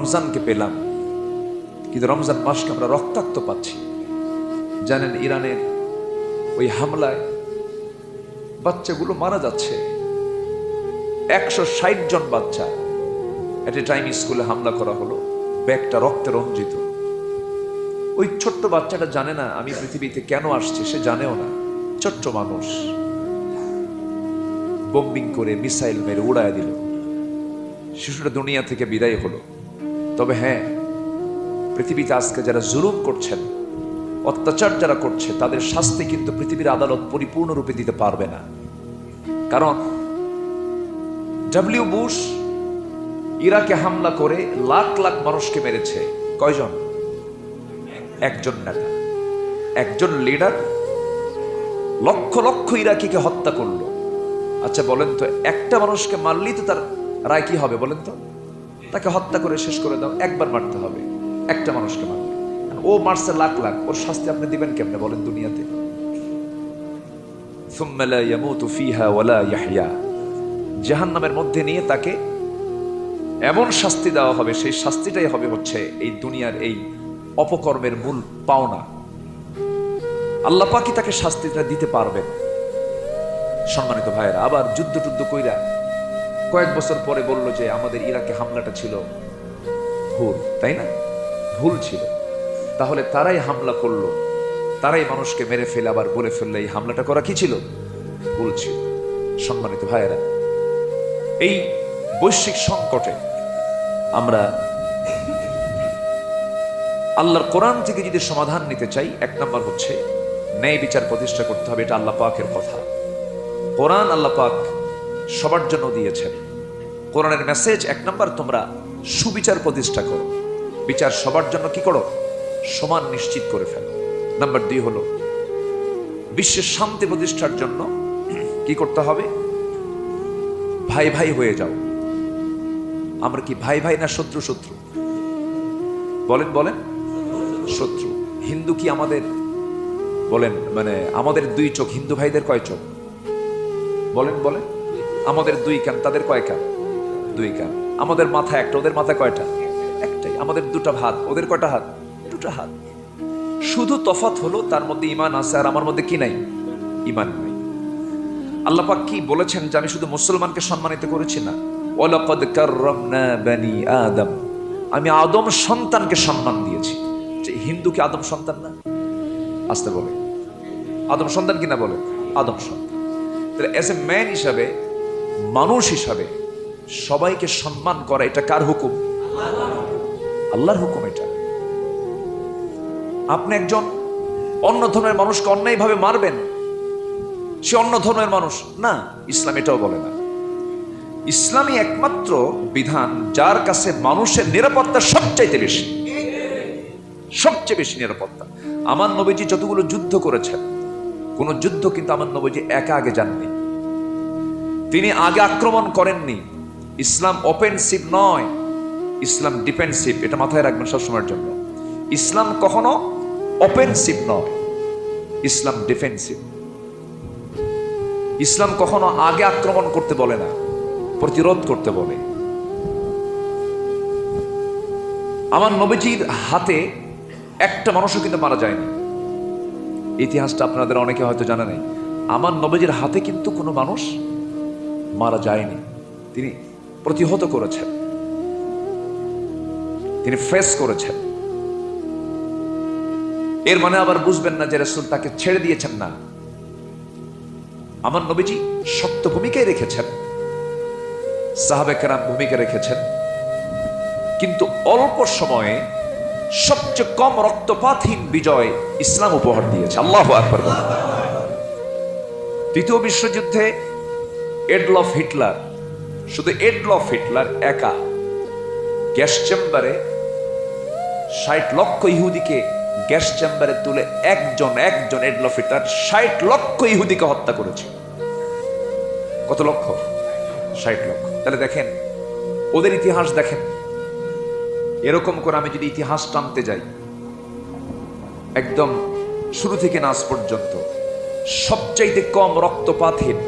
রমজানকে পেলাম, কিন্তু রমজান মাসকে আমরা রক্তাক্ত পাচ্ছি। জানেন ইরানের ওই হামলায় বাচ্চাগুলো মারা যাচ্ছে। 160 জন বাচ্চা এট এ টাইম স্কুলে হামলা করা হলো, ব্যাগটা রক্তে রঞ্জিত। ওই ছোট্ট বাচ্চাটা জানে না আমি পৃথিবীতে কেন আসছি, সে জানেও না। ছোট্ট মানুষ বোম্বিং করে মিসাইল মেরে উড়ায় দিল, শিশুটা দুনিয়া থেকে বিদায় হলো। তবে হ্যাঁ, পৃথিবীতে আজকে যারা জুলুম করছেন, অত্যাচার যারা করছে, তাদের শাস্তি কিন্তু পৃথিবীর আদালত পরিপূর্ণরূপে দিতে পারবে না। কারণ ডব্লিউ বুশ ইরাকে হামলা করে লাখ লাখ মানুষকে মেরেছে। কয়জন? একজন নেতা, একজন লিডার লক্ষ লক্ষ ইরাকিকে হত্যা করলো। আচ্ছা বলেন তো, একটা মানুষকে মারলেই তো তার রায় কি হবে বলেন তো? তাকে হত্যা করে শেষ করে দাও, একবার মারতে হবে একটা মানুষকে মারলে। ও মারছে লাখ লাখ, ওর শাস্তি আপনি দিবেন কেমনে বলেন দুনিয়াতে? সুম্মা লা ইয়ামুতু ফিহা ওয়ালা ইয়াহইয়া, জাহান্নামের মধ্যে নিয়ে তাকে এমন শাস্তি দেওয়া হবে, সেই শাস্তিটাই হবে হচ্ছে এই দুনিয়ার এই অপকর্মের মূল পাওনা। আল্লাহ পাকই তাকে শাস্তিটা দিতে পারবেন। সম্মানিত ভাইয়েরা, আবার যুদ্ধ টুদ্ধ কইরা কয়েক বছর পরে বলল যে আমাদের ইরাকে হামলাটা ছিল ভুল, তাই না? ভুল ছিল। তাহলে তারাই হামলা করলো, তারাই মানুষকে মেরে ফেলে আবার বলে ফেললে এই হামলাটা করা কি ছিল? ভুল ছিল। সম্মানিত ভাইয়েরা, এই বৈশ্বিক সংকটে আমরা আল্লাহর কোরআন থেকে যদি সমাধান নিতে চাই, এক নম্বর হচ্ছে ন্যায় বিচার প্রতিষ্ঠা করতে হবে। এটা আল্লাহ পাকের কথা। কোরআন আল্লাহ পাক সবার জন্য দিয়েছেন। কোরআনের মেসেজ এক নম্বর, তোমরা সুবিচার প্রতিষ্ঠা করো, বিচার সবার জন্য কি করো? সমান নিশ্চিত করে ফেলো। নাম্বার 2 হলো বিশ্বের শান্তি প্রতিষ্ঠার জন্য কি করতে হবে? ভাই ভাই হয়ে যাও। আমরা কি ভাই ভাই না শত্রু শত্রু? বলেন বলেন, শত্রু। হিন্দু কি আমাদের, বলেন, মানে আমাদের 2 চোখ, হিন্দু ভাইদের কয় চোখ? বলেন বলেন। আমাদের 2 কান, তাদের কয় কান? 2 কান। আমাদের মাথা একটা, ওদের মাথা কয়টা? একটাই। আমাদের 2টা হাত, ওদের কয়টা হাত? 2টা হাত। শুধু তফাৎ হলো তার মধ্যে ঈমান আছে আর আমার মধ্যে কি নাই? ঈমান নাই। আল্লাহ পাক কি বলেছেন যে আমি শুধু মুসলমানকে সম্মানিত করেছি না, ওয়ালাকাদ কাররামনা বানি আদম, আমি আদম সন্তানকে সম্মান দিয়েছি। যে হিন্দু কি আদম সন্তান না? আসতে বলে আদম সন্তান কিনা বলে? আদম সন্তান। তাহলে এজ এ ম্যান হিসাবে, মানুষ হিসাবে সবাইকে সম্মান করা, এটা কার হুকুম? আল্লাহর হুকুম। এটা আপনি একজন অন্য ধর্মের মানুষকে অন্যায়ভাবে মারবেন, সে অন্য ধর্মের মানুষ না, ইসলাম এটাও বলে না। ইসলামই একমাত্র বিধান যার কাছে মানুষের নিরাপত্তা সবচাইতে বেশি, সবচেয়ে বেশি নিরাপত্তা। আমার নবীজি যতগুলো যুদ্ধ করেছেন, কোন যুদ্ধ কিন্তু আমার নবীজি একা আগে যাননি, তিনি আগে আক্রমণ করেননি। ইসলাম অফেন্সিভ নয়, ইসলাম ডিফেন্সিভ। এটা মাথায় রাখবেন সবসময়ের জন্য। ইসলাম কখনো অফেন্সিভ নয়, ইসলাম ডিফেন্সিভ। ইসলাম কখনো আগে আক্রমণ করতে বলে না, প্রতিরোধ করতে বলে। আমার নবীজির হাতে একটা মানুষও কিন্তু মারা যায়নি। ইতিহাসটা আপনাদের অনেকে হয়তো জানা নেই। আমার নবীজির হাতে কিন্তু কোনো মানুষ মারা যায়নি। তিনি প্রতিহত করেছেন, তিনি ফেস করেছেন। এর মানে আবার বুঝবেন না যে রাসূল তাকে ছেড়ে দিয়েছেন না। আমার নবীজি সত্য ভূমিকায় রেখেছেন, সাহাবে কেরাম ভূমিকা রেখেছেন, কিন্তু অল্প সময়ে সবচেয়ে কম রক্তপাতহীন বিজয় ইসলাম উপহার দিয়েছে। আল্লাহু আকবার। দ্বিতীয় বিশ্বযুদ্ধে এডলফ হিটলার, শুধু এডলফ হিটলার একা গ্যাস চেম্বারে 60 লক্ষ ইহুদিকে গ্যাস চেম্বারে তুলে একজন এডলফ হিটলার 60 লক্ষ ইহুদিকে হত্যা করেছে। কত লক্ষ? 60 লক্ষ। তাহলে দেখেন ওদের ইতিহাস দেখেন। এরকম করে আমি যদি ইতিহাস টানতে যাই একদম শুরু থেকে নাস পর্যন্ত, সবচাইতে কম রক্তপাতহীন,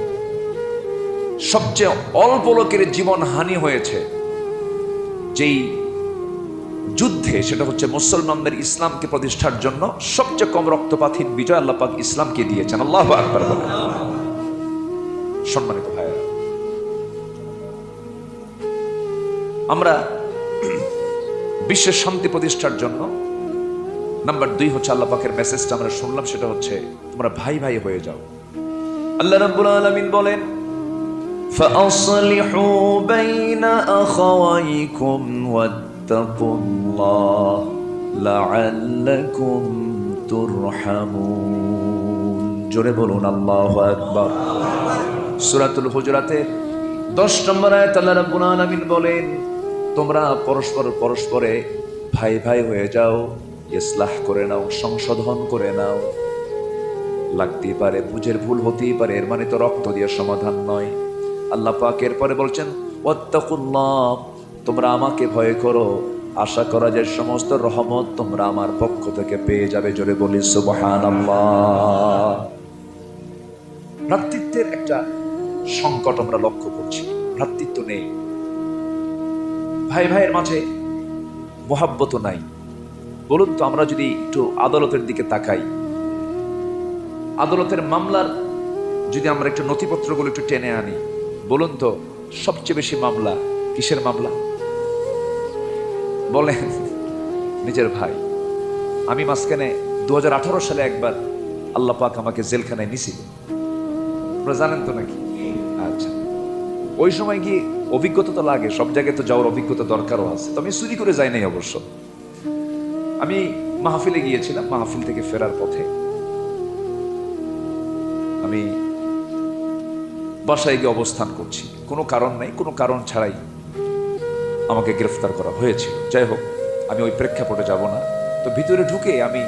সবচেয়ে অল্প লোকের জীবন হানি হয়েছে যেই যুদ্ধে, সেটা হচ্ছে মুসলমানদের ইসলামকে প্রতিষ্ঠার জন্য সবচেয়ে কম রক্তপাতহীন বিজয় আল্লাহ পাক ইসলামকে দিয়েছেন। আল্লাহু আকবার বলেন। সম্মানিত ভাইরা, আমরা বিশ্বের শান্তি প্রতিষ্ঠার জন্য নাম্বার 2 হচ্ছে আল্লাহ পাকের মেসেজটা আমরা শুনলাম, সেটা হচ্ছে তোমরা ভাই ভাই হয়ে যাও। আল্লাহ রাব্বুল আলামিন বলেন, فَأَصْلِحُوا بَيْنَ أَخَوَيْكُمْ وَاتَّقُوا اللَّهَ لَعَلَّكُمْ تُرْحَمُونَ। জোরে বলুন আল্লাহু আকবার। সূরাতুল হুজুরাতের 10 নম্বর আয়াতে আল্লাহ রাব্বুল আলামিন বলেন, তোমরা পরস্পরে ভাই ভাই হয়ে যাও, ইসলাহ করে নাও, সংশোধন করে নাও। লাগতেই পারে, বুঝের ভুল হতেই পারে, এর মানে তো রক্ত দিয়ে সমাধান নয়। আল্লাহ পাক এরপরে বলছেন, ওয়াত্তাকুল্লাহ, তোমরা আমাকে ভয় করো, আশা করা যে সমস্ত রহমত তোমরা আমার পক্ষ থেকে পেয়ে যাবে। জোরে বলি সুবহানাল্লাহ। ভ্রাতৃত্বের একটা সংকট আমরা লক্ষ্য করছি, ভ্রাতৃত্ব নেই, ভাই ভাইয়ের মাঝে মহাব্বত নাই। বলুন তো, আমরা যদি একটু আদালতের দিকে তাকাই, আদালতের মামলার যদি আমরা একটু নথিপত্রগুলো একটু টেনে আনি, বলুন তো সবচেয়ে বেশি মামলা কিসের মামলা? বলেন, নিজের ভাই। আমি মাঝখানে 2018 সালে একবার আল্লাহ পাক আমাকে জেলখানায় নিছিল, আপনারা জানেন তো নাকি? আচ্ছা, ওই সময় কি অভিজ্ঞতা তো লাগে, সব জায়গায় তো যাওয়ার অভিজ্ঞতা দরকারও আছে। তো আমি চুরি করে যাই নাই অবশ্য। আমি মাহফিলে গিয়েছিলাম, মাহফিল থেকে ফেরার পথে আমি বাসায় গিয়ে অবস্থান করছি, কোনো কারণ নাই, কোনো কারণ ছাড়াই আমাকে গ্রেফতার করা হয়েছিল। যাই হোক, আমি ওই প্রেক্ষাপটে যাব না। তো ভিতরে ঢুকে আমি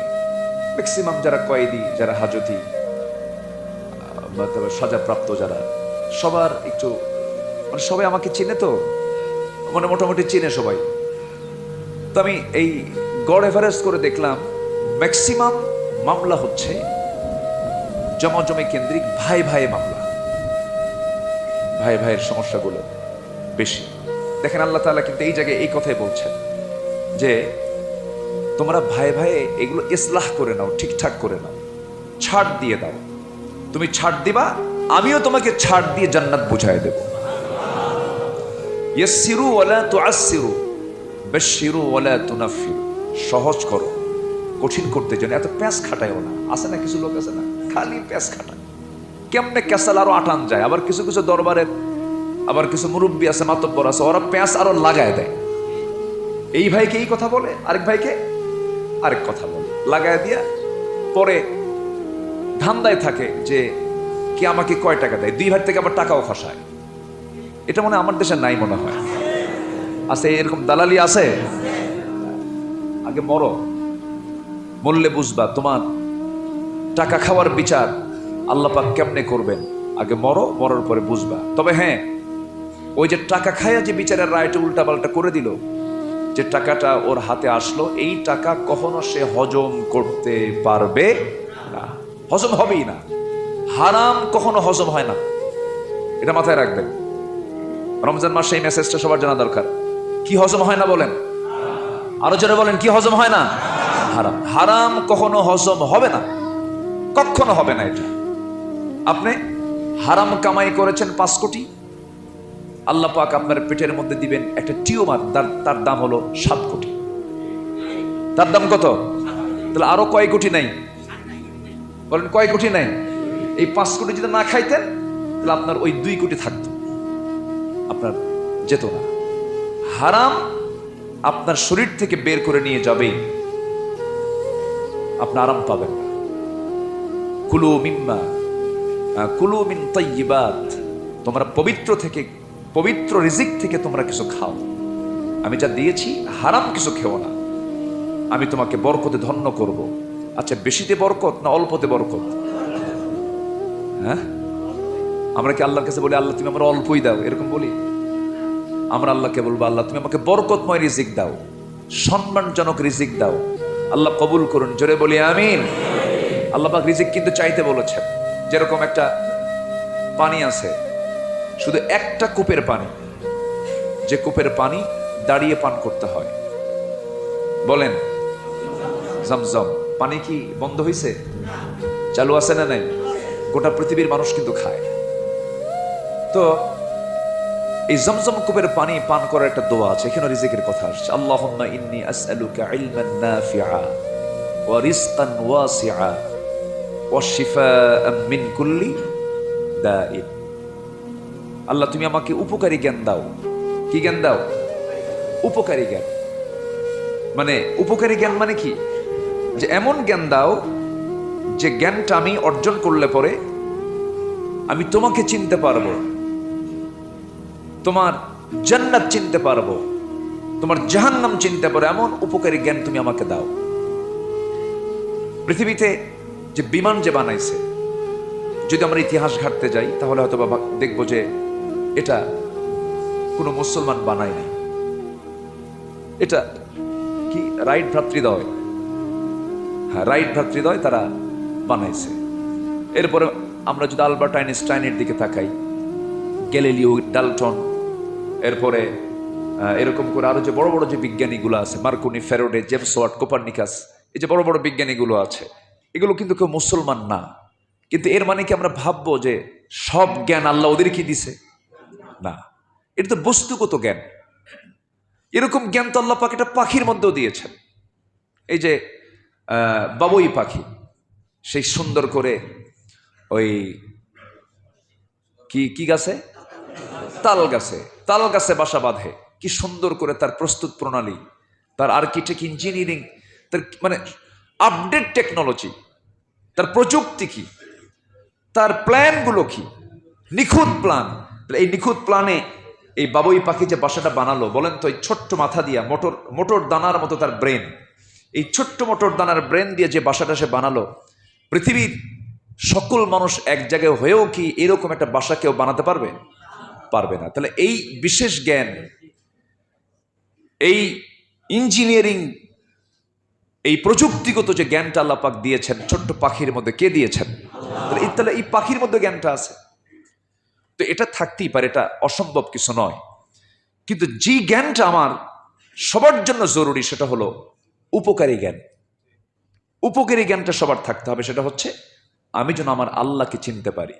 ম্যাক্সিমাম যারা কয়েদি, যারা হাজতি, সাজাপ্রাপ্ত যারা, সবার একটু মানে সবাই আমাকে চিনে, তো মানে মোটামুটি চিনে সবাই। তো আমি এই গড় এভারেস্ট করে দেখলাম ম্যাক্সিমাম মামলা হচ্ছে জমাজমি কেন্দ্রিক ভাই ভাই মামলা, ভাই ভাইয়ের সমস্যাগুলো বেশি। দেখেন, আল্লাহ তাআলা কিন্তু এই জায়গায় এই কথাই বলছেন যে তোমরা ভাই ভাই এগুলো ইসলাহ করে নাও, ঠিকঠাক করে নাও, ছাড় দিয়ে দাও। তুমি ছাড় দিবা, আমিও তোমাকে ছাড় দিয়ে জান্নাত বুঝাই দেব। ইয়াসসিরু ওয়ালা তুআসসিরু, বাশশিরু ওয়ালা তুনাফফিরু। সহজ করো, কঠিন করতে জানো, এত প্যাঁচ খাটায়ও না। আছে না কিছু লোক, আছে না, খালি প্যাঁচ খাটায়, কেমনে ক্যাসাল আরো আটান যায়। আবার কিছু কিছু দরবারের, আবার কিছু মুরব্বী আছে, মাতব্বর আছে, ওরা প্যাঁচ আরো লাগায় দেয়। এই ভাইকে এই কথা বলে, আরেক ভাইকে আরেক কথা বলে, লাগায় দিয়া পরে ধান্দায় থাকে যে কি আমাকে কয় টাকা দেয়, 2 ভাই থেকে আবার টাকাও খসায়। এটা মনে আমার দেশে নাই মনে হয়, আছে এরকম দালালি আছে। আগে মরো, মরলে বুঝবা তোমার টাকা খাওয়ার বিচার আল্লাহ পাক কেমনে করবেন। আগে মরো, মরার পরে বুঝবা। তবে হ্যাঁ, ওই যে টাকা খায়া যে বিচারের রায়টা উল্টা পাল্টা করে দিল, যে টাকাটা ওর হাতে আসলো, এই টাকা কখনো সে হজম করতে পারবে না, হজম হবেই না। হারাম কখনো হজম হয় না, এটা মাথায় রাখবেন। রমজান মাসে এই মেসেজটা সবার জানা দরকার। কি হজম হয় না বলেন? আরো জোরে বলেন, কি হজম হয় না? হারাম। হারাম কখনো হজম হবে না, কখনো হবে না। এটা আপনি হারাম কামাই করেছেন 5 কোটি, আল্লাহ পাক আপনার পেটের মধ্যে দিবেন একটা টিউমার, তার দাম হলো 7 কোটি। তার দাম কত? তাহলে আরো কয় কোটি নাই? বলেন কয় কোটি নাই? এই 5 কোটি যদি না খাইতেন, তাহলে আপনার ওই 2 কোটি থাকতো, আপনার যেত না। হারাম আপনার শরীর থেকে বের করে নিয়ে যাবে, আপনি আরাম পাবেন না। কুলু মিন তাইয়্যিবাত, তোমরা পবিত্র থেকে, পবিত্র রিজিক থেকে তোমরা কিছু খাও। আমি যা দিয়েছি, হারাম কিছু খেও না, আমি তোমাকে বরকতে ধন্য করব। আচ্ছা, বেশিতে বরকত না অল্পতে বরকত? হ্যাঁ, আমরা কি আল্লাহর কাছে বলি আল্লাহ তুমি আমার অল্পই দাও, এরকম বলি? আমরা আল্লাহকে বলবো আল্লাহ তুমি আমাকে বরকতময় রিজিক দাও, সম্মানজনক রিজিক দাও। আল্লাহ কবুল করুন, জোরে বলি আমিন। আল্লাহ পাক রিজিক কিন্তু চাইতে বলেছেন। যেরকম একটা পানি আছে, শুধু একটা কূপের পানি, যে কূপের পানি দাঁড়িয়ে পান করতে হয়, বলেন জমজম। পানি কি বন্ধ হয়েছে? চালু আছে না নাই? গোটা পৃথিবীর মানুষ কিন্তু খায়। তো এই জমজম কূপের পানি পান করার একটা দোয়া আছে, এখানে রিজিকের কথা আসছে। আল্লাহুম্মা ইন্নী আসআলুকা ইলমান নাফিআ ওয়া রিজকান ওয়াসিআ ওয়া শিফাআন মিন কুল্লি দাইন। আল্লাহ তুমি আমাকে উপকারী জ্ঞান দাও। কি জ্ঞান দাও? উপকারী জ্ঞান। মানে উপকারী জ্ঞান মানে কি? যে এমন জ্ঞান দাও যে জ্ঞানটা আমি অর্জন করলে পরে আমি তোমাকে চিনতে পারবো, তোমার জান্নাত চিনতে পারবো, তোমার জাহান্নাম চিনতে পারবো, এমন উপকারী জ্ঞান তুমি আমাকে দাও। পৃথিবীতে যে বিমান যে বানাইছে, যদি আমরা ইতিহাস ঘাটতে যাই তাহলে হয়তো বা দেখবো যে এটা কোনো মুসলমান বানায়নি। এটা কি রাইট ভ্রাতৃদ্বয়, হ্যাঁ রাইট ভ্রাতৃদ্বয় তারা বানাইছে। এরপরে আমরা যদি আলবার্ট আইনস্টাইনের দিকে তাকাই, গ্যালিলিও, ডাল্টন, এরপরে এরকম করে আরো যে বড় বড় যে বিজ্ঞানীগুলো আছে, Marconi, Faraday, James Watt, Copernicus, এই যে বড় বড় বিজ্ঞানীগুলো আছে, এগুলো কিন্তু কেউ মুসলমান না। কিন্তু এর মানে কি আমরা ভাববো যে সব জ্ঞান আল্লাহ ওদের কি দিছে? না, এটা তো বস্তুগত জ্ঞান। এরকম জ্ঞান তো আল্লাহ পাক এটা পাখির মধ্যেও দিয়েছেন। এই যে বাবুই পাখি, সেই সুন্দর করে ওই কি গাছে, তাল গাছে বাসা বাঁধে, কি সুন্দর করে তার প্রস্তুত প্রণালী, তার আর্কিটেক্ট, ইঞ্জিনিয়ারিং, তার মানে আপডেট টেকনোলজি, তার প্রযুক্তি কি, তার প্ল্যানগুলো কি, নিখুঁত প্ল্যান। এই নিখুঁত প্ল্যানে এই বাবুই পাখি যে বাসাটা বানালো, বলেন তো, এই ছোট্ট মাথা দিয়া, মোটর দানার মতো তার ব্রেন, এই ছোট্ট মোটর দানার ব্রেন দিয়ে যে বাসাটা সে বানালো, পৃথিবীর সকল মানুষ এক জায়গায় হয়েও কি এরকম একটা বাসা কেউ বানাতে পারবে? পারবে না। তাহলে এই বিশেষ জ্ঞান, এই ইঞ্জিনিয়ারিং, এই প্রযুক্তিগত যে জ্ঞানটা আল্লাহ পাক দিয়েছেন ছোট্ট পাখির মধ্যে, কে দিয়েছেন? তাহলে এই পাখির মধ্যে জ্ঞানটা আছে। তো এটা থাকতেই পারে, এটা অসম্ভব কিছু নয়। কিন্তু যে জ্ঞানটা আমার সবার জন্য জরুরি সেটা হলো উপকারী জ্ঞান। উপকারী জ্ঞানটা সবার থাকতে হবে। সেটা হচ্ছে আমি যেন আমার আল্লাহকে চিনতে পারি,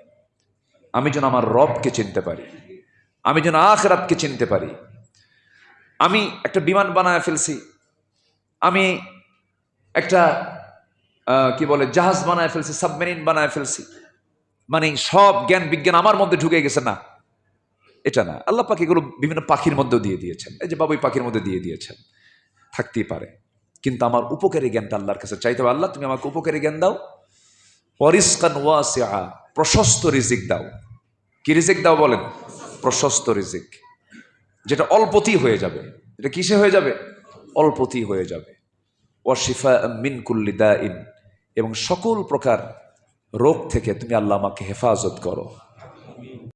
আমি যেন আমার রবকে চিনতে পারি, আমি যেন আখিরাতকে চিনতে পারি। আমি একটা বিমান বানায় ফেলছি, আমি একটা কি বলে জাহাজ বানায় ফেলছি, সাবমেরিন বানায় ফেলছি, মানে সব জ্ঞান বিজ্ঞান আমার মধ্যে ঢুকে গেছে, না, এটা না। আল্লাহ পাক এগুলো বিভিন্ন পাখির মধ্যেও দিয়ে দিয়েছেন। এই যে বাবুই পাখির মধ্যে দিয়ে দিয়েছেন, থাকতেই পারে। কিন্তু আমার উপকারী জ্ঞানটা আল্লাহর কাছে চাইতে হবে। আল্লাহ তুমি আমাকে উপকারী জ্ঞান দাও, ওয়ারিজকান ওয়াসিআ, প্রশস্ত রিজিক দাও। কি রিজিক দাও বলেন? প্রশস্ত রিজিক, যেটা অল্পতেই হয়ে যাবে। এটা কিসে হয়ে যাবে? অল্পতেই হয়ে যাবে। ওয়া শিফাআন মিন কুল্লি দাইন, এবং সকল প্রকার রোগ থেকে তুমি আল্লাহ আমাকে হেফাজত করো।